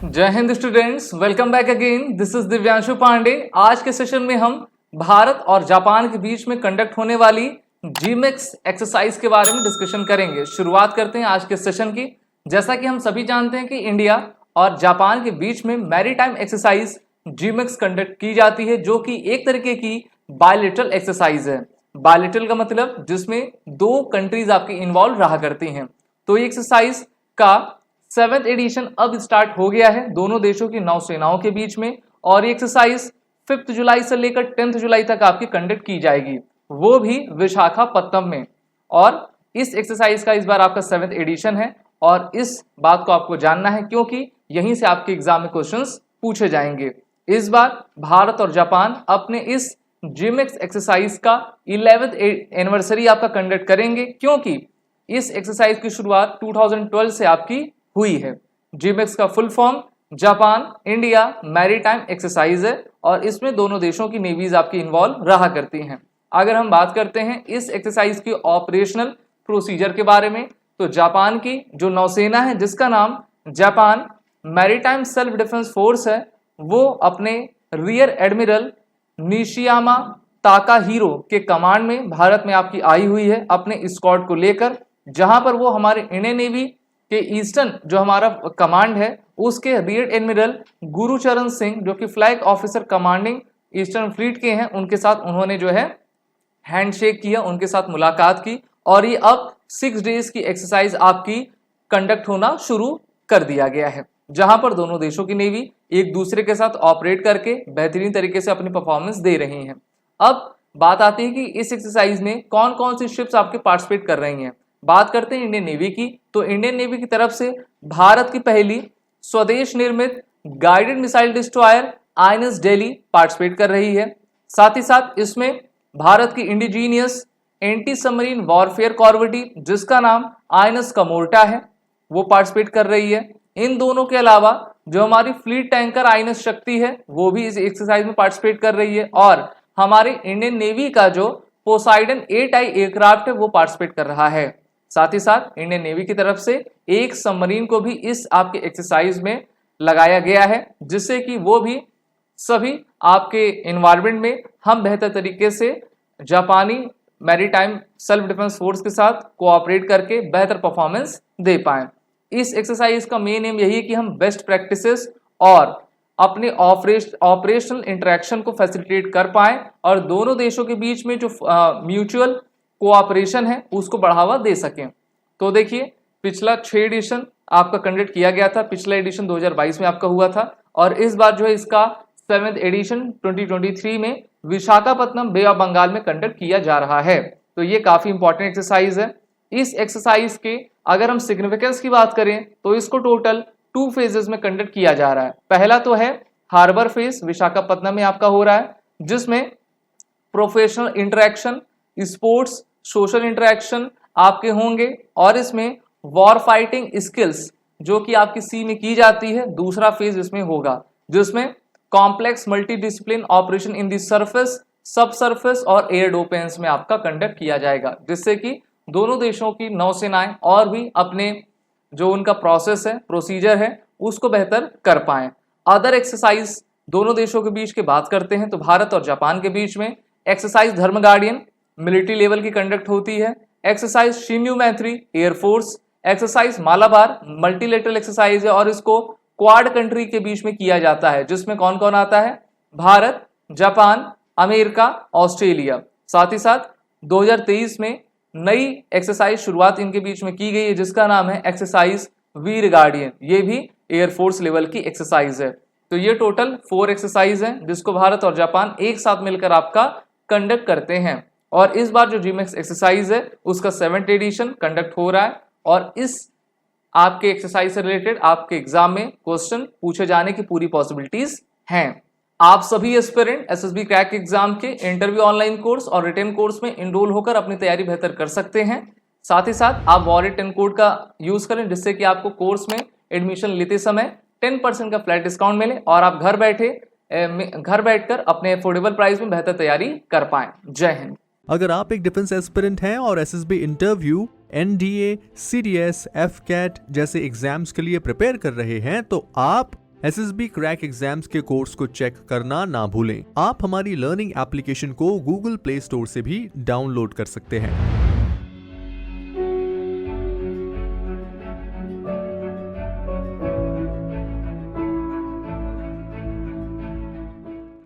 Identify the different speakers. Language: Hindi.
Speaker 1: जय हिंद students, welcome back again. This is Divyanshu Pandey. आज के सेशन में हम भारत और जापान के बीच में कंडक्ट होने वाली जीमेक्स एक्सरसाइज के बारे में डिस्कशन करेंगे। शुरुआत करते हैं आज के सेशन की। जैसा कि हम सभी जानते हैं कि इंडिया और जापान के बीच में मैरीटाइम एक्सरसाइज जीमेक्स कंडक्ट की जाती है, जो कि एक तरीके की बायलैटरल एक्सरसाइज है। बायलैटरल का मतलब जिसमें दो कंट्रीज आपकी इन्वॉल्व रहा करती हैं। तो ये एक्सरसाइज का 7th एडिशन अब स्टार्ट हो गया है दोनों देशों की नौसेनाओं के बीच में, और ये एक्सरसाइज 5 जुलाई से लेकर 10 जुलाई तक आपकी कंडक्ट की जाएगी, वो भी विशाखापत्तनम में। और इस एक्सरसाइज का इस बार आपका 7th एडिशन है, और इस बात को आपको जानना है क्योंकि यहीं से आपके एग्जाम में क्वेश्चंस पूछे जाएंगे। इस बार भारत और जापान अपने इस जीमेक्स एक्सरसाइज का 11th एनिवर्सरी आपका कंडक्ट करेंगे, क्योंकि इस एक्सरसाइज की शुरुआत 2012 से आपकी हुई है। जीमेक्स का full form Japan India maritime exercise है, और इसमें दोनों देशों की नेवीज आपकी इन्वॉल्व रहा करती हैं। अगर हम बात करते हैं इस एक्सरसाइज की ऑपरेशनल प्रोसीजर के बारे में, तो जापान की जो नौसेना है जिसका नाम Japan maritime self defence force है, वो अपने रियर एडमिरल निशियामा ताकाहीरो के कमांड में भारत में आपकी आई हुई है अपने स्क्वाड को लेकर, जहां पर वो हमारे इंडियन नेवी के ईस्टर्न जो हमारा कमांड है उसके रियर एडमिरल गुरुचरण सिंह, जो कि flag officer commanding eastern fleet के हैं, उनके साथ उन्होंने जो है हैंडशेक किया, उनके साथ मुलाकात की, और ये अब 6 डेज की एक्सरसाइज आपकी कंडक्ट होना शुरू कर दिया गया है, जहां पर दोनों देशों की नेवी एक दूसरे के साथ ऑपरेट करके बेहतरीन तरीके से अपनी परफॉर्मेंस दे रही हैं। अब बात आती है कि इस एक्सरसाइज में कौन कौन सी शिप्स आपके पार्टिसिपेट कर रही हैं। बात करते हैं इंडियन नेवी की, तो इंडियन नेवी की तरफ से भारत की पहली स्वदेश निर्मित guided missile destroyer INS Delhi participate कर रही है। साथ ही साथ इसमें भारत की इंडिजीनियस एंटी सबमरीन वॉरफेयर कॉर्वेटी जिसका नाम आईएनएस कमोर्टा है, वो पार्टिसिपेट कर रही है। इन दोनों के अलावा जो हमारी फ्लीट टैंकर आईएनएस शक्ति है वो भी इस एक्सरसाइज में पार्टिसिपेट कर रही है, और हमारे इंडियन नेवी का जो पोसाइडन 8I एयरक्राफ्ट है वो पार्टिसिपेट कर रहा है। साथ ही साथ इंडियन नेवी की तरफ से एक सबमरीन को भी इस आपके एक्सरसाइज में लगाया गया है, जिससे कि वो भी सभी आपके एनवायरनमेंट में हम बेहतर तरीके से जापानी मैरीटाइम सेल्फ डिफेंस फोर्स के साथ कोऑपरेट करके बेहतर परफॉर्मेंस दे पाएं। इस एक्सरसाइज का मेन एम यही है कि हम बेस्ट प्रैक्टिसेस और अपने ऑपरेशनल इंटरेक्शन को फैसिलिटेट कर पाएं, और दोनों देशों के बीच में जो म्यूचुअल कोऑपरेशन है उसको बढ़ावा दे सकें। तो देखिए, पिछला 6 एडिशन आपका कंडक्ट किया गया था, पिछला एडिशन 2022 में आपका हुआ था, और इस बार जो है इसका 7th एडिशन 2023 में विशाखापत्तनम बे ऑफ बंगाल में कंडक्ट किया जा रहा है। तो ये काफी इंपॉर्टेंट एक्सरसाइज है। इस एक्सरसाइज के अगर हम सिग्निफिकेंस की बात करें तो इसको टोटल 2 फेजेस में कंडक्ट किया जा रहा है। पहला तो है हार्बर फेज, विशाखापत्तनम में आपका हो रहा है, जिसमें professional interaction, sports, social interaction आपके होंगे, और इसमें वॉर फाइटिंग स्किल्स जो कि आपकी सी में की जाती है, दूसरा फेज इसमें होगा, जिसमें complex multi discipline operation in the surface, सब सरफेस और एयर डोपेंस में आपका कंडक्ट किया जाएगा, जिससे कि दोनों देशों की नौसेनाएं और भी अपने जो उनका प्रोसेस है, प्रोसीजर है, उसको बेहतर कर पाएं। अदर एक्सरसाइज दोनों देशों के बीच की बात करते हैं तो भारत और जापान के बीच में एक्सरसाइज धर्म गार्डियन मिलिट्री लेवल की कंडक्ट होती है, एक्सरसाइज शिन्यू मैत्री air force, exercise Malabar multilateral exercise है, और इसको क्वाड कंट्री के बीच में किया जाता है, जिसमें कौन कौन आता है, भारत, जापान, अमेरिका, ऑस्ट्रेलिया। साथ ही साथ 2023 में नई एक्सरसाइज शुरुआत इनके बीच में की गई है, जिसका नाम है एक्सरसाइज वीर गार्डियन, ये भी एयरफोर्स लेवल की एक्सरसाइज है। तो ये टोटल 4 एक्सरसाइज है जिसको भारत और जापान एक साथ मिलकर आपका कंडक्ट करते हैं, और इस बार जो जीमेक्स एक्सरसाइज है उसका 7th एडिशन कंडक्ट हो रहा है, और इस आपके एक्सरसाइज से रिलेटेड आपके एग्जाम में क्वेश्चन पूछे जाने की पूरी पॉसिबिलिटीज हैं। आप सभी एस्पिरेंट एसएसबी क्रैक एग्जाम के इंटरव्यू ऑनलाइन कोर्स और रिटन कोर्स में इनरोल होकर अपनी तैयारी बेहतर कर सकते हैं। साथ ही साथ आप वॉलेट 10 कोड का यूज करें, जिससे कि आपको कोर्स में एडमिशन लेते समय 10% का फ्लैट डिस्काउंट मिले, और आप घर बैठकर अपने अफोर्डेबल प्राइस में बेहतर तैयारी कर पाएं। जय हिंद।
Speaker 2: अगर आप एक डिफेंस एस्पिरेंट हैं और SSB interview, NDA, CDS, AFCAT जैसे एग्जाम्स के लिए प्रिपेयर कर रहे हैं, तो आप SSB क्रैक एग्जाम्स के कोर्स को चेक करना ना भूलें। आप हमारी लर्निंग एप्लीकेशन को गूगल प्ले स्टोर से भी डाउनलोड कर सकते हैं।